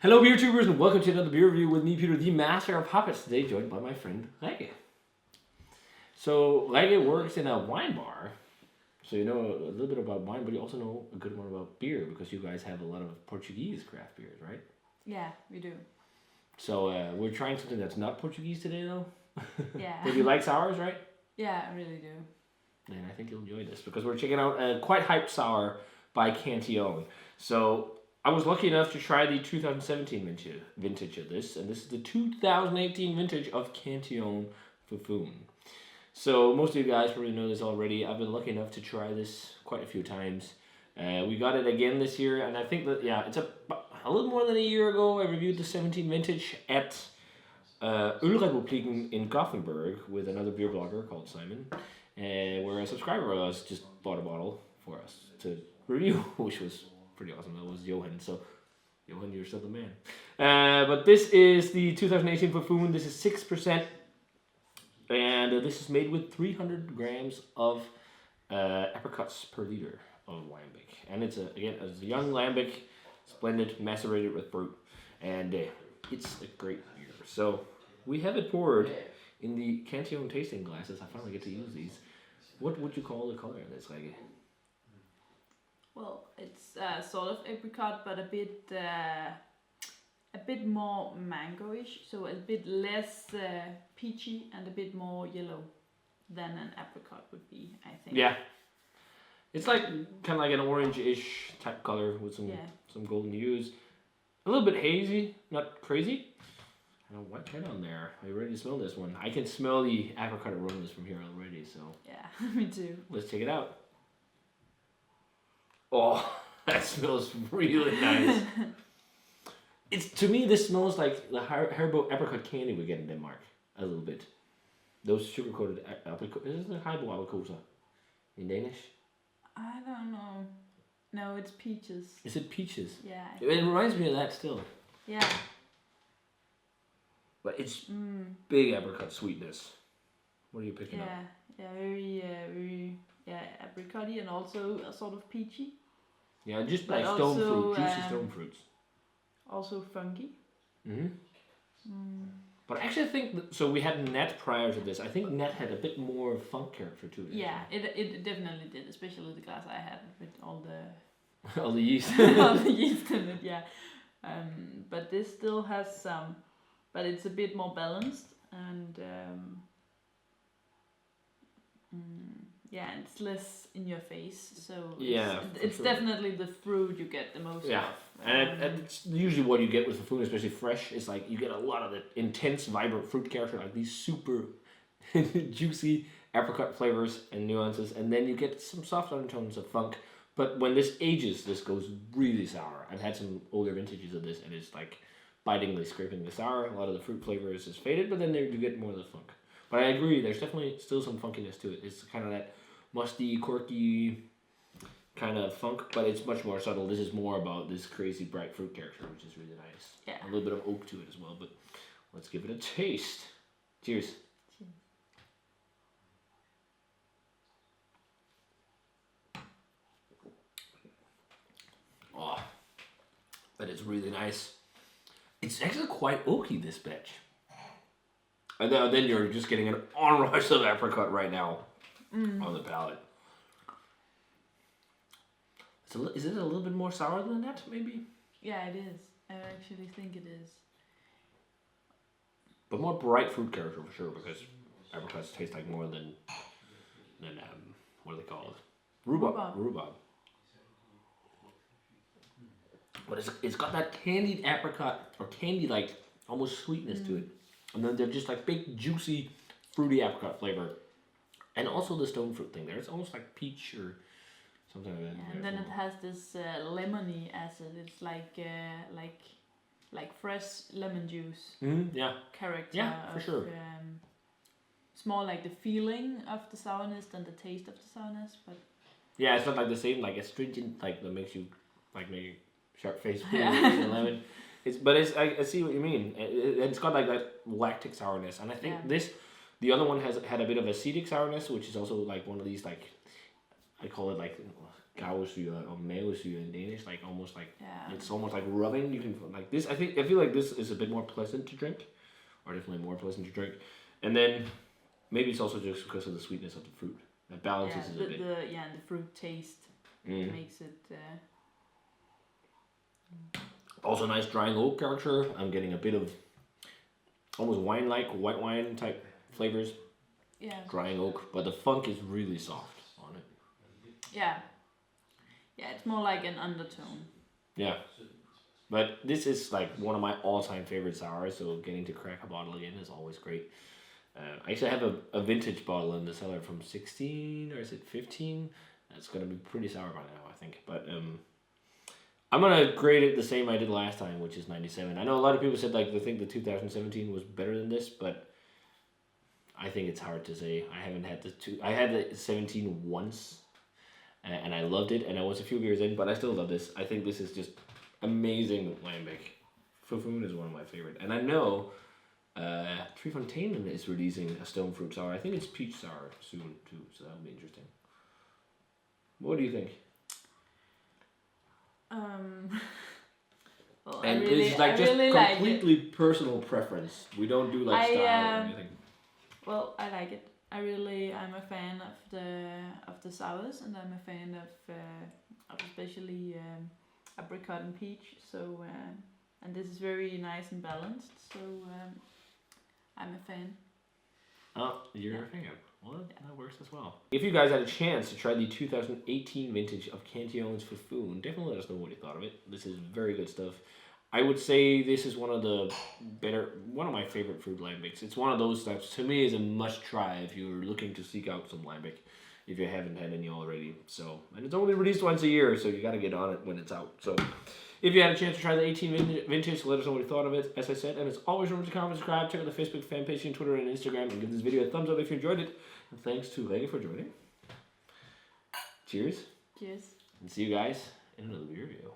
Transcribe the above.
Hello, beer tubers, and welcome to another beer review with me, Peter, the master of hoppets. Today, joined by my friend Regge. So, Regge works in a wine bar, so you know a little bit about wine, but you also know a good amount about beer because you guys have a lot of Portuguese craft beers, right? Yeah, we do. So, we're trying something that's not Portuguese today, though. Yeah. But you like sours, right? Yeah, I really do. And I think you'll enjoy this because we're checking out a quite hyped sour by Cantillon. So, I was lucky enough to try the 2017 vintage of this, and this is the 2018 vintage of Cantillon Fou Foune. So most of you guys probably know this already. I've been lucky enough to try this quite a few times. We got it again this year, and I think that it's a little more than a year ago. I reviewed the 17 vintage at Ölrepubliken in Gothenburg with another beer blogger called Simon, where a subscriber of us just bought a bottle for us to review, which was pretty awesome. That was Johan. So, Johan, you're still the man. But this is the 2018 Fou Foune. This is 6%. And this is made with 300 grams of apricots per liter of Lambic. And it's, a young Lambic. It's blended, macerated with fruit. And it's a great beer. So, we have it poured in the Cantillon tasting glasses. I finally get to use these. What would you call the color of this, Regge? Well, it's sort of apricot, but a bit more mangoish, so a bit less peachy and a bit more yellow than an apricot would be, I think. Yeah. It's like kind of like an orange-ish type color with some golden hues. A little bit hazy, not crazy. I don't know what kind on there. Are you ready to smell this one? I can smell the apricot aromas from here already, so. Yeah, me too. Let's check it out. Oh, that smells really nice. To me, this smells like the Haribo apricot candy we get in Denmark a little bit. Those sugar-coated apricot. Is it Haribo apricot in Danish? I don't know. No, it's peaches. Is it peaches? Yeah. It reminds me of that still. Yeah. But it's big apricot sweetness. What are you picking up? Yeah, very apricot-y and also a sort of peachy. Yeah, just But like stone also, fruit, juicy stone fruits. Also funky. But actually, I think so. We had Net prior to this. I think Net had a bit more funk character to it. Yeah, it definitely did, especially the glass I had with all the all the yeast. all the yeast in it. Yeah, but this still has some, but it's a bit more balanced and and it's less in your face. So it's definitely the fruit you get the most of. And it's usually what you get with the food, especially fresh. It's like you get a lot of the intense, vibrant fruit character, like these super juicy apricot flavors and nuances, and then you get some soft undertones of funk. But when this ages, this goes really sour. I've had some older vintages of this, and it's like bitingly scraping the sour. A lot of the fruit flavors is faded, but then there you get more of the funk. But I agree, there's definitely still some funkiness to it. It's kind of that musty, quirky kind of funk, but it's much more subtle. This is more about this crazy bright fruit character, which is really nice. Yeah. A little bit of oak to it as well, but let's give it a taste. Cheers. Oh, that is really nice. It's actually quite oaky, this batch. And then you're just getting an onrush of apricot right now on the palate. Is it a little bit more sour than that, maybe? Yeah, it is. I actually think it is. But more bright fruit character for sure, because apricots taste like more than what are they called? Rhubarb. But it's got that candied apricot or candy like almost sweetness to it. And then they're just like big, juicy, fruity apricot flavor. And also the stone fruit thing there. It's almost like peach or something like that. Yeah, and then it has this lemony acid. It's like fresh lemon juice. Character. Yeah, for sure. It's more like the feeling of the sourness than the taste of the sourness, but. Yeah, it's not like the same like astringent like that makes you like make a sharp face with lemon. I see what you mean. It's got like that lactic sourness, and I think the other one had a bit of acidic sourness, which is also like one of these like I call it like gavesyre or mavesyre in Danish, like almost like it's almost like rubbing. You can like this. I feel like this is a bit more pleasant to drink, or definitely more pleasant to drink. And then maybe it's also just because of the sweetness of the fruit that balances it a bit. And the fruit taste makes it. Also, nice drying oak character. I'm getting a bit of almost wine-like, white wine type flavors. Yeah. Drying oak, but the funk is really soft on it. Yeah. Yeah, it's more like an undertone. Yeah. But this is like one of my all-time favorite sours, so getting to crack a bottle again is always great. I actually have a vintage bottle in the cellar from 16, or is it 15? That's going to be pretty sour by now, I think. But I'm going to grade it the same I did last time, which is 97. I know a lot of people said like they think the 2017 was better than this, but I think it's hard to say. I haven't had I had the 17 once, and I loved it, and I was a few beers in, but I still love this. I think this is just amazing Lambic. Fou Foune is one of my favorite. And I know Trefontaine is releasing a stone fruit sour. I think it's peach sour soon too, so that'll be interesting. What do you think? Well, and it's like just completely personal preference. We don't do like style or anything. Well, I like it. I'm a fan of the sours, and I'm a fan of especially apricot and peach. So and this is very nice and balanced. So I'm a fan. Oh, you're a fan. Well, that works as well. If you guys had a chance to try the 2018 vintage of Cantillon Fou Foune, definitely let us know what you thought of it. This is very good stuff. I would say this is one of my favorite fruit lambics. It's one of those that to me is a must try if you're looking to seek out some lambic, if you haven't had any already. So, and it's only released once a year, so you got to get on it when it's out. So, if you had a chance to try the 18 vintage, let us know what you thought of it. As I said, and as always, remember to comment, subscribe, check out the Facebook fan page, and Twitter, and Instagram, and give this video a thumbs up if you enjoyed it. And thanks to Lege for joining. Cheers. Cheers. And see you guys in another beer review.